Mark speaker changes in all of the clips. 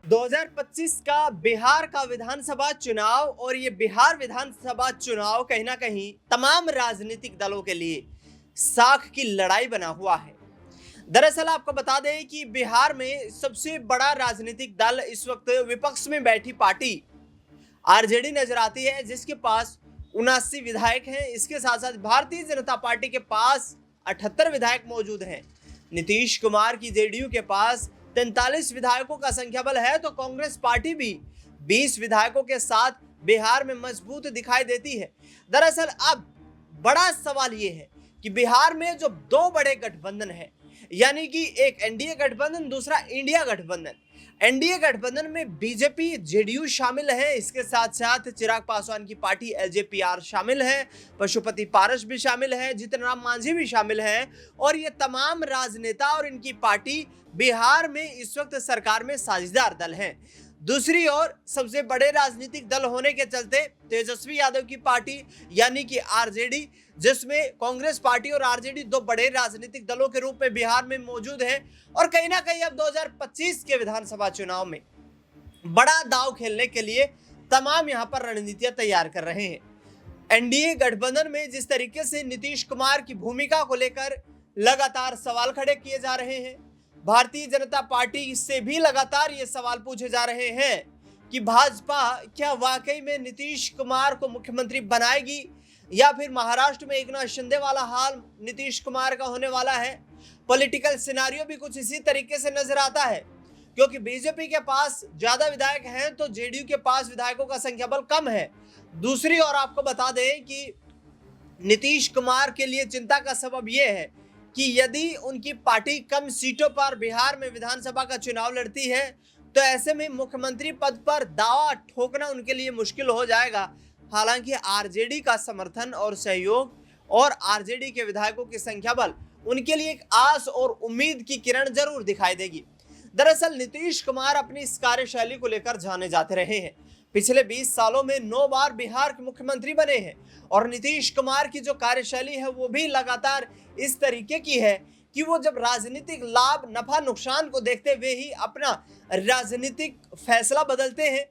Speaker 1: 2025 का बिहार का विधानसभा चुनाव और ये बिहार विधानसभा चुनाव कहीं ना कहीं तमाम राजनीतिक दलों के लिए साख की लड़ाई बना हुआ है। दरअसल आपको बता दें कि बिहार में सबसे बड़ा राजनीतिक दल इस वक्त विपक्ष में बैठी पार्टी आरजेडी नजर आती है, जिसके पास 79 विधायक हैं। इसके साथ साथ भारतीय जनता पार्टी के पास 78 विधायक मौजूद हैं। नीतीश कुमार की जेडीयू के पास 43 विधायकों का संख्याबल है, तो कांग्रेस पार्टी भी 20 विधायकों के साथ बिहार में मजबूत दिखाई देती है। दरअसल अब बड़ा सवाल यह है कि बिहार में जो दो बड़े गठबंधन है, यानी कि एक एनडीए गठबंधन, दूसरा इंडिया गठबंधन। एनडीए गठबंधन में बीजेपी जेडीयू शामिल है, इसके साथ साथ चिराग पासवान की पार्टी एलजेपीआर शामिल है, पशुपति पारस भी शामिल है, जीतन राम मांझी भी शामिल है, और ये तमाम राजनेता और इनकी पार्टी बिहार में इस वक्त सरकार में साझेदार दल हैं। दूसरी ओर सबसे बड़े राजनीतिक दल होने के चलते तेजस्वी यादव की पार्टी यानी कि आरजेडी, जिसमें कांग्रेस पार्टी और आरजेडी दो बड़े राजनीतिक दलों के रूप में बिहार में मौजूद है, और कहीं ना कहीं अब 2025 के विधानसभा चुनाव में बड़ा दांव खेलने के लिए तमाम यहां पर रणनीतियां तैयार कर रहे हैं। एनडीए गठबंधन में जिस तरीके से नीतीश कुमार की भूमिका को लेकर लगातार सवाल खड़े किए जा रहे हैं, भारतीय जनता पार्टी से भी लगातार ये सवाल पूछे जा रहे हैं कि भाजपा क्या वाकई में नीतीश कुमार को मुख्यमंत्री बनाएगी, या फिर महाराष्ट्र में एकनाथ शिंदे वाला हाल नीतीश कुमार का होने वाला है। पॉलिटिकल सिनारियो भी कुछ इसी तरीके से नजर आता है, क्योंकि बीजेपी के पास ज्यादा विधायक हैं तो जेडीयू के पास विधायकों का संख्याबल कम है। दूसरी ओर आपको बता दें कि नीतीश कुमार के लिए चिंता का सबब यह है कि यदि उनकी पार्टी कम सीटों पर बिहार में विधानसभा का चुनाव लड़ती है, तो ऐसे में मुख्यमंत्री पद पर दावा ठोकना उनके लिए मुश्किल हो जाएगा। हालांकि आरजेडी का समर्थन और सहयोग और आरजेडी के विधायकों की संख्या बल उनके लिए एक आस और उम्मीद की किरण जरूर दिखाई देगी। दरअसल नीतीश कुमार अपनी इस कार्यशैली को लेकर जाने जाते रहे हैं। पिछले 20 सालों में 9 बार बिहार के मुख्यमंत्री बने हैं, और नीतीश कुमार की जो कार्यशैली है वो भी लगातार इस तरीके की है कि वो जब राजनीतिक लाभ नफा नुकसान को देखते हुए ही अपना राजनीतिक फैसला बदलते हैं।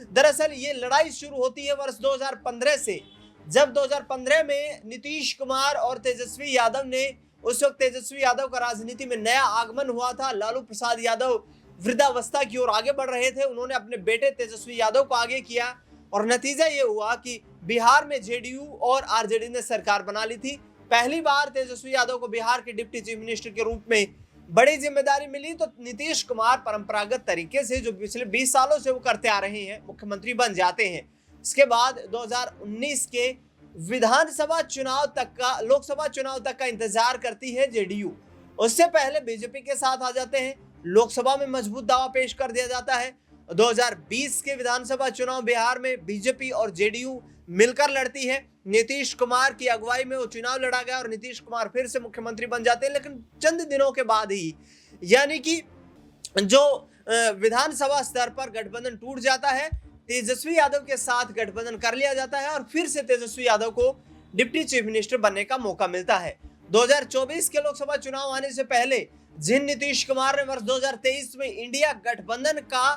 Speaker 1: दरअसल ये लड़ाई शुरू होती है वर्ष 2015 से, जब 2015 में नीतीश कुमार और तेजस्वी यादव ने, उस वक्त तेजस्वी यादव का राजनीति में नया आगमन हुआ था, लालू प्रसाद यादव वृद्धावस्था की ओर आगे बढ़ रहे थे, उन्होंने अपने बेटे तेजस्वी यादव को आगे किया, और नतीजा ये हुआ कि बिहार में जेडीयू और आरजेडी ने सरकार बना ली थी। पहली बार तेजस्वी यादव को बिहार के डिप्टी चीफ मिनिस्टर के रूप में बड़ी जिम्मेदारी मिली, तो नीतीश कुमार परंपरागत तरीके से जो पिछले 20 सालों से वो करते आ रहे हैं, मुख्यमंत्री बन जाते हैं। इसके बाद 2019 के विधानसभा चुनाव तक का, लोकसभा चुनाव तक का इंतजार करती है जेडीयू। उससे पहले बीजेपी के साथ आ जाते हैं, लोकसभा में मजबूत दावा पेश कर दिया जाता है। 2020 के विधानसभा चुनाव बिहार में बीजेपी और जेडीयू मिलकर लड़ती है। नीतीश कुमार की अगुवाई में वो चुनाव लड़ा गया और नीतीश कुमार फिर से मुख्यमंत्री बन जाते हैं, लेकिन चंद दिनों के बाद ही, यानी कि जो विधानसभा स्तर पर गठबंधन टूट जाता है, तेजस्वी यादव के साथ गठबंधन कर लिया जाता है, और फिर से तेजस्वी यादव को डिप्टी चीफ मिनिस्टर बनने का मौका मिलता है। 2024 के लोकसभा चुनाव आने से पहले जिन नीतीश कुमार ने वर्ष 2023 में इंडिया गठबंधन का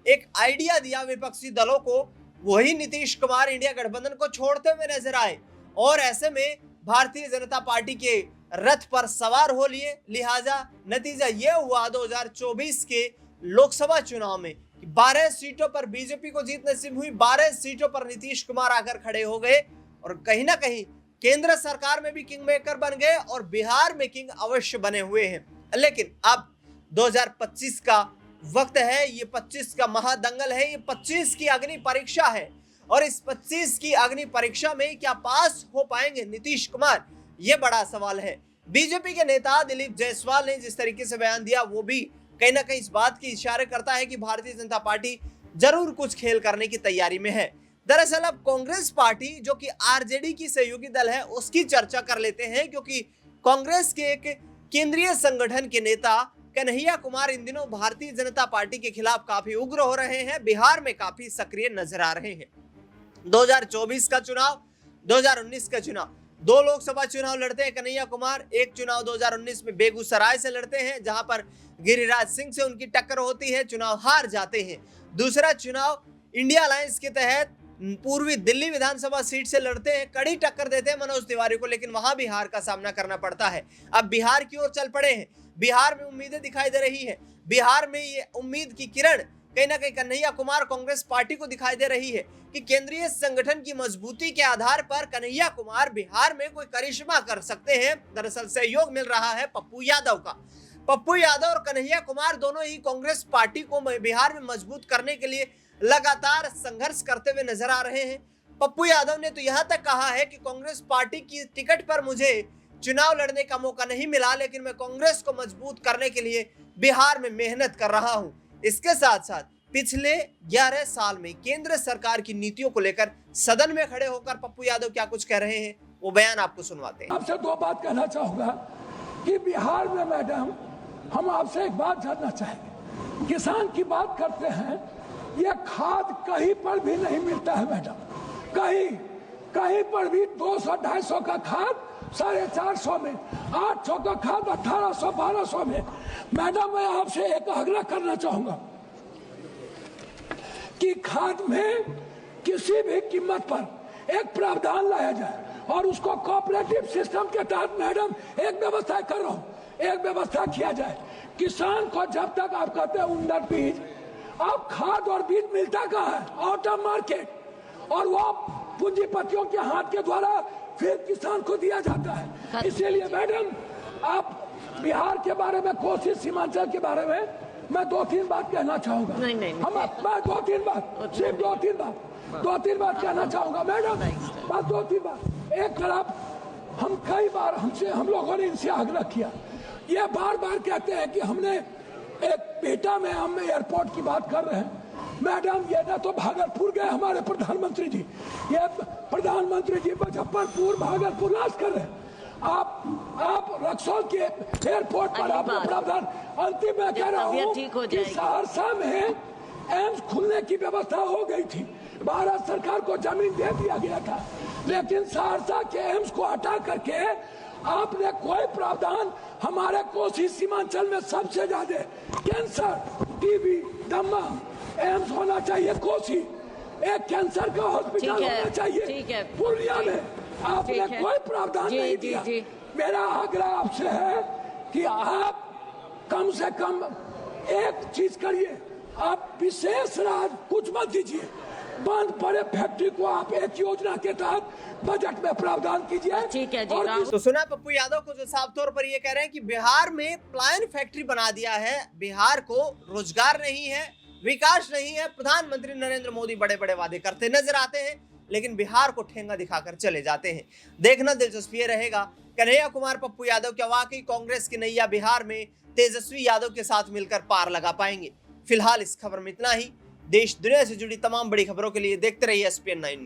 Speaker 1: एक आइडिया दिया विपक्षी दलों को, वही नीतीश कुमार इंडिया गठबंधन को छोड़ते हुए नजर आए, और ऐसे में भारतीय जनता पार्टी के रथ पर सवार हो लिए। लिहाजा नतीजा यह हुआ 2024 के लोकसभा चुनाव में 12 सीटों पर बीजेपी को जीत नसीब हुई, 12 सीटों पर नीतीश कुमार आकर खड़े हो गए, और कहीं ना कहीं केंद्र सरकार में भी किंग मेकर बन गए और बिहार में किंग अवश्य बने हुए हैं। लेकिन अब 2025 का वक्त है, ये 25 का महादंगल है, ये 25 की अग्नि परीक्षा है, और इस 25 की अग्नि परीक्षा में क्या पास हो पाएंगे नीतीश कुमार, ये बड़ा सवाल है। बीजेपी के नेता दिलीप जायसवाल ने जिस तरीके से बयान दिया, वो भी कहीं ना कहीं इस बात की इशारे करता है कि भारतीय जनता पार्टी जरूर कुछ खेल करने की तैयारी में है। दरअसल अब कांग्रेस पार्टी, जो कि आरजेडी की सहयोगी दल है, उसकी चर्चा कर लेते हैं, क्योंकि कांग्रेस के एक केंद्रीय संगठन के नेता कन्हैया कुमार इन दिनों भारतीय जनता पार्टी के खिलाफ काफी उग्र हो रहे हैं, बिहार में काफी सक्रिय नजर आ रहे हैं। 2024 का चुनाव, 2019 का चुनाव, दो लोकसभा चुनाव लड़ते हैं कन्हैया कुमार। एक चुनाव 2019 में बेगूसराय से लड़ते हैं, जहां पर गिरिराज सिंह से उनकी टक्कर होती है, चुनाव हार जाते हैं। दूसरा चुनाव इंडिया अलायंस के तहत पूर्वी दिल्ली विधानसभा सीट से लड़ते हैं, कड़ी टक्कर देते हैं मनोज तिवारी को, लेकिन वहां भी हार का सामना करना पड़ता है। अब बिहार की ओर चल पड़े हैं। बिहार में उम्मीदें दिखाई दे रही है। बिहार में ये उम्मीद की किरण कहीं ना कहीं कन्हैया कुमार कांग्रेस पार्टी को दिखाई दे रही है कि केंद्रीय संगठन की मजबूती के आधार पर कन्हैया कुमार बिहार में कोई करिश्मा कर सकते हैं। दरअसल सहयोग मिल रहा है पप्पू यादव का। पप्पू यादव और कन्हैया कुमार दोनों ही कांग्रेस पार्टी को बिहार में मजबूत करने के लिए लगातार संघर्ष करते हुए नजर आ रहे हैं। पप्पू यादव ने तो यहां तक कहा है कि कांग्रेस पार्टी की टिकट पर मुझे चुनाव लड़ने का मौका नहीं मिला, लेकिन मैं कांग्रेस को मजबूत करने के लिए बिहार में मेहनत कर रहा हूं। इसके साथ साथ पिछले 11 साल में केंद्र सरकार की नीतियों को लेकर सदन में खड़े होकर पप्पू यादव क्या कुछ कह रहे हैं, वो बयान आपको सुनवाते हैं।
Speaker 2: आपसे दो बात कहना चाहूंगा कि बिहार में मैडम हम आपसे एक बात जानना चाहेंगे। किसान की बात करते हैं, ये खाद कहीं पर भी नहीं मिलता है मैडम, कहीं पर भी 200-250 का खाद 450 में, 800 का खाद 1800-1200 में। मैडम मैं आपसे एक आग्रह करना चाहूंगा कि खाद में किसी भी कीमत पर एक प्रावधान लाया जाए और उसको कोऑपरेटिव सिस्टम के तहत मैडम एक व्यवस्था कर रहा हूं, एक व्यवस्था किया जाए। किसान को जब तक आप कहते हैं उन्नत बीज, अब खाद और बीज मिलता कहाँ है? आउट ऑफ मार्केट, और वो पूंजीपतियों के हाथ के द्वारा फिर किसान को दिया जाता है। इसीलिए मैडम आप बिहार के बारे में, कोसी सीमांचल के बारे में मैं 2-3 बात कहना चाहूंगा।
Speaker 3: नहीं।
Speaker 2: मैं 2-3 बात, सिर्फ 2-3 बात कहना चाहूंगा मैडम, बस 2-3 बात। एक तरफ हम कई बार हम लोगों ने इनसे आग्रह किया, ये बार बार कहते हैं कि हमने एक बेटा में हम एयरपोर्ट की बात कर रहे हैं। मैडम ये ना तो भागलपुर गए हमारे प्रधानमंत्री जी, ये प्रधानमंत्री जी मुजफ्फरपुर भागलपुर राज कर रहे हैं। आप रक्सौल के एयरपोर्ट पर आपने प्रावधान, अंतिम में कह रहा हूँ कि सहरसा में एम्स खुलने की व्यवस्था हो गई थी, भारत सरकार को जमीन दे दिया गया था, लेकिन सहरसा के एम्स को हटा करके आपने कोई प्रावधान, हमारे कोसी सीमांचल में सबसे ज्यादा कैंसर, टीबी, दमा एम्स होना चाहिए कोसी, एक कैंसर का हॉस्पिटल होना चाहिए पूर्णिया में, आपने कोई प्रावधान नहीं दिया। मेरा आग्रह आपसे है कि आप कम से कम एक चीज करिए, आप विशेष राज कुछ मत दीजिए, बंद पड़े फैक्ट्री को आप एक योजना के तहत बजट में प्रावधान कीजिए।
Speaker 3: ठीक है जी।
Speaker 1: तो सुना पप्पू यादव को, जो साफ तौर पर ये कह रहे हैं कि बिहार में प्लायन फैक्ट्री बना दिया है, बिहार को रोजगार नहीं है, विकास नहीं है। प्रधानमंत्री नरेंद्र मोदी बड़े बड़े वादे करते नजर आते हैं, लेकिन बिहार को ठेंगा दिखाकर चले जाते हैं। देखना दिलचस्प ये रहेगा कन्हैया कुमार पप्पू यादव क्या वाकई कांग्रेस की नैया बिहार में तेजस्वी यादव के साथ मिलकर पार लगा पाएंगे। फिलहाल इस खबर में इतना ही। देश दुनिया से जुड़ी तमाम बड़ी खबरों के लिए देखते रहिए SPN 9 न्यूज।